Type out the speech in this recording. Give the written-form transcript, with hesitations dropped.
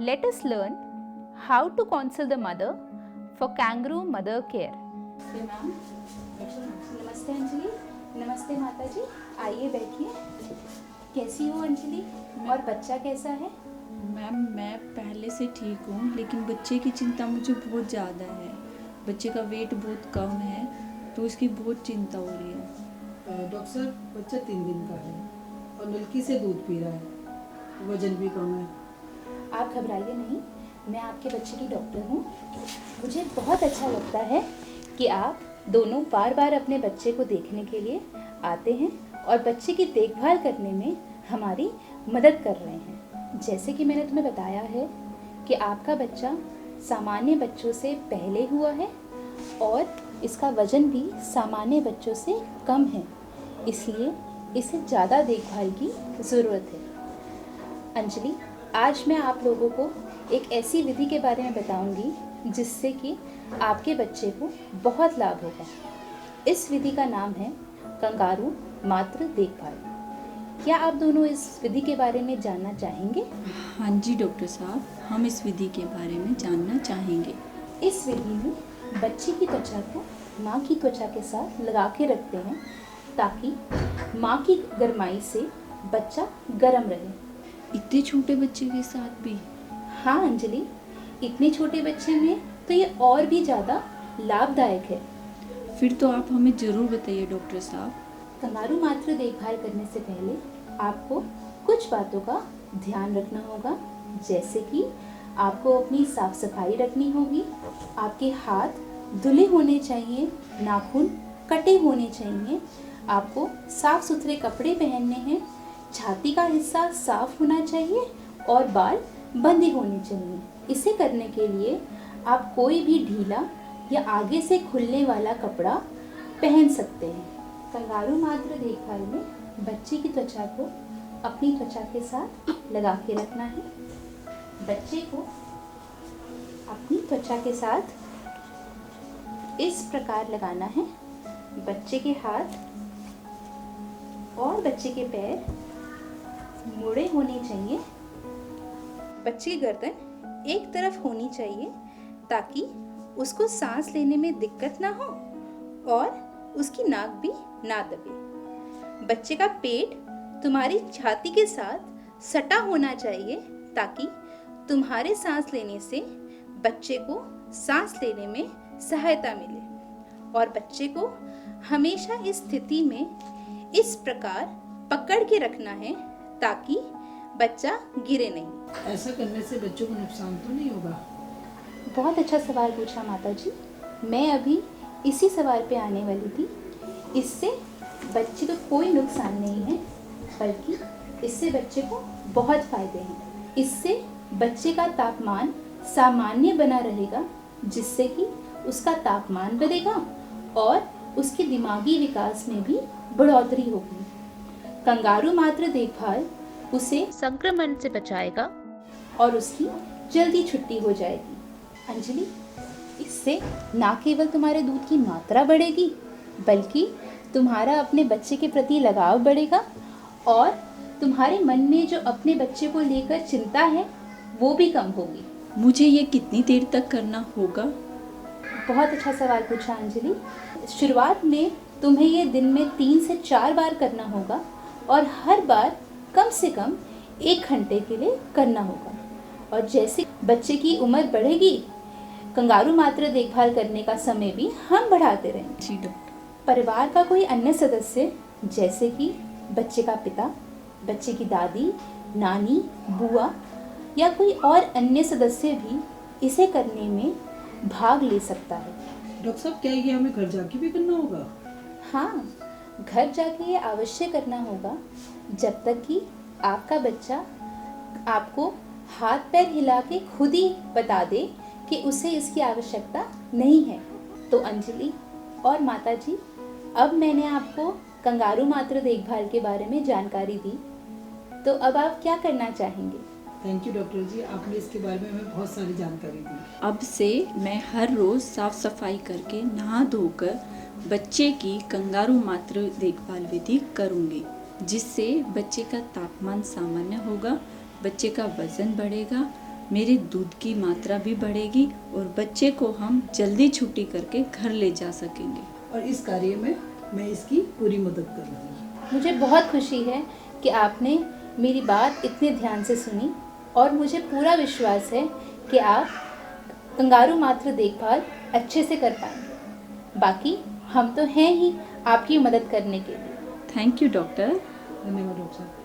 let us learn how to counsel the mother for kangaroo mother care. नमस्ते ma'am. नमस्ते अंजलि। नमस्ते माता जी। आइए बैठिए। कैसी हो अंजलि? और बच्चा कैसा है? मैम मैं पहले से ठीक हूँ, लेकिन बच्चे की चिंता मुझे बहुत ज़्यादा है। बच्चे का वेट बहुत कम है, तो इसकी बहुत चिंता हो रही है। डॉक्टर साहब, बच्चा 3 दिन का है और नलकी से दूध पी रहा है, वजन भी कम है। आप घबराइए नहीं, मैं आपके बच्चे की डॉक्टर हूँ। मुझे बहुत अच्छा लगता है कि आप दोनों बार बार अपने बच्चे को देखने के लिए आते हैं और बच्चे की देखभाल करने में हमारी मदद कर रहे हैं। जैसे कि मैंने तुम्हें बताया है कि आपका बच्चा सामान्य बच्चों से पहले हुआ है और इसका वजन भी सामान्य बच्चों से कम है, इसलिए इसे ज़्यादा देखभाल की ज़रूरत है। अंजलि, आज मैं आप लोगों को एक ऐसी विधि के बारे में बताऊंगी जिससे कि आपके बच्चे को बहुत लाभ होगा। इस विधि का नाम है कंगारू मातृ देखभाल। क्या आप दोनों इस विधि के बारे में जानना चाहेंगे? हाँ जी डॉक्टर साहब, हम इस विधि के बारे में जानना चाहेंगे। इस विधि में बच्चे की त्वचा को माँ की त्वचा के साथ लगा के रखते हैं ताकि माँ की गर्माई से बच्चा गर्म रहे। इतने छोटे बच्चे के साथ भी? हाँ अंजलि, इतने छोटे बच्चे में तो ये और भी ज़्यादा लाभदायक है। फिर तो आप हमें ज़रूर बताइए डॉक्टर साहब। कंगारू मातृ देखभाल करने से पहले आपको कुछ बातों का ध्यान रखना होगा, जैसे कि आपको अपनी साफ सफाई रखनी होगी, आपके हाथ धुले होने चाहिए, नाखून कटे होने चाहिए, आपको साफ सुथरे कपड़े पहनने हैं, छाती का हिस्सा साफ होना चाहिए और बाल बंधे होने चाहिए। इसे करने के लिए आप कोई भी ढीला या आगे से खुलने वाला कपड़ा पहन सकते हैं। कंगारू मातृ देखभाल में बच्चे की त्वचा को अपनी त्वचा के साथ लगा के रखना है। बच्चे को अपनी त्वचा के साथ इस प्रकार लगाना है। बच्चे के हाथ और बच्चे के पैर मुड़े होने चाहिए। बच्चे की गर्दन एक तरफ होनी चाहिए ताकि उसको सांस लेने में दिक्कत ना हो और उसकी नाक भी ना दबे। बच्चे का पेट तुम्हारी छाती के साथ सटा होना चाहिए ताकि तुम्हारे सांस लेने से बच्चे को सांस लेने में सहायता मिले। और बच्चे को हमेशा इस स्थिति में इस प्रकार पकड़ के रखना है ताकि बच्चा गिरे नहीं। ऐसा करने से बच्चों को नुकसान तो नहीं होगा? बहुत अच्छा सवाल पूछा माता जी। मैं अभी इसी सवाल पे आने वाली थी। इससे बच्चे को कोई नुकसान नहीं है, बल्कि इससे बच्चे को बहुत फायदे हैं। इससे बच्चे का तापमान सामान्य बना रहेगा, जिससे कि उसका तापमान बढ़ेगा और उसके दिमागी विकास में भी बढ़ोतरी होगी। कंगारू मातृ देखभाल उसे संक्रमण से बचाएगा और उसकी जल्दी छुट्टी हो जाएगी। अंजलि, इससे ना केवल तुम्हारे दूध की मात्रा बढ़ेगी, बल्कि तुम्हारा अपने बच्चे के प्रति लगाव बढ़ेगा और तुम्हारे मन में जो अपने बच्चे को लेकर चिंता है वो भी कम होगी। मुझे ये कितनी देर तक करना होगा? बहुत अच्छा सवाल पूछा अंजलि। शुरुआत में तुम्हें ये दिन में 3 से 4 बार करना होगा और हर बार कम से कम 1 घंटे के लिए करना होगा। और जैसे बच्चे की उम्र बढ़ेगी, कंगारू मातृ देखभाल करने का समय भी हम बढ़ाते रहेंगे। जी डॉक्टर। परिवार का कोई अन्य सदस्य, जैसे कि बच्चे का पिता, बच्चे की दादी, नानी, बुआ या कोई और अन्य सदस्य भी इसे करने में भाग ले सकता है। डॉक्टर साहब, क्या ये हमें घर जाके भी करना होगा? हाँ, घर जाके ये अवश्य करना होगा, जब तक कि आपका बच्चा आपको हाथ पैर हिला के खुद ही बता दे कि उसे इसकी आवश्यकता नहीं है। तो अंजलि और माता जी, अब मैंने आपको कंगारू मातृ देखभाल के बारे में जानकारी दी, तो अब आप क्या करना चाहेंगे? थैंक यू डॉक्टर जी, आपने इसके बारे में हमें बहुत सारी जानकारी दी। अब से मैं हर रोज़ साफ सफाई करके नहा धोकर बच्चे की कंगारू मातृ देखभाल विधि करूँगी, जिससे बच्चे का तापमान सामान्य होगा, बच्चे का वजन बढ़ेगा, मेरी दूध की मात्रा भी बढ़ेगी और बच्चे को हम जल्दी छुट्टी करके घर ले जा सकेंगे। और इस कार्य में मैं इसकी पूरी मदद करूँगी। मुझे बहुत खुशी है कि आपने मेरी बात इतने ध्यान से सुनी और मुझे पूरा विश्वास है कि आप कंगारू मातृ देखभाल अच्छे से कर पाएंगे। बाकी हम तो हैं ही आपकी मदद करने के लिए। Thank you doctor. धन्यवाद डॉक्टर साहब।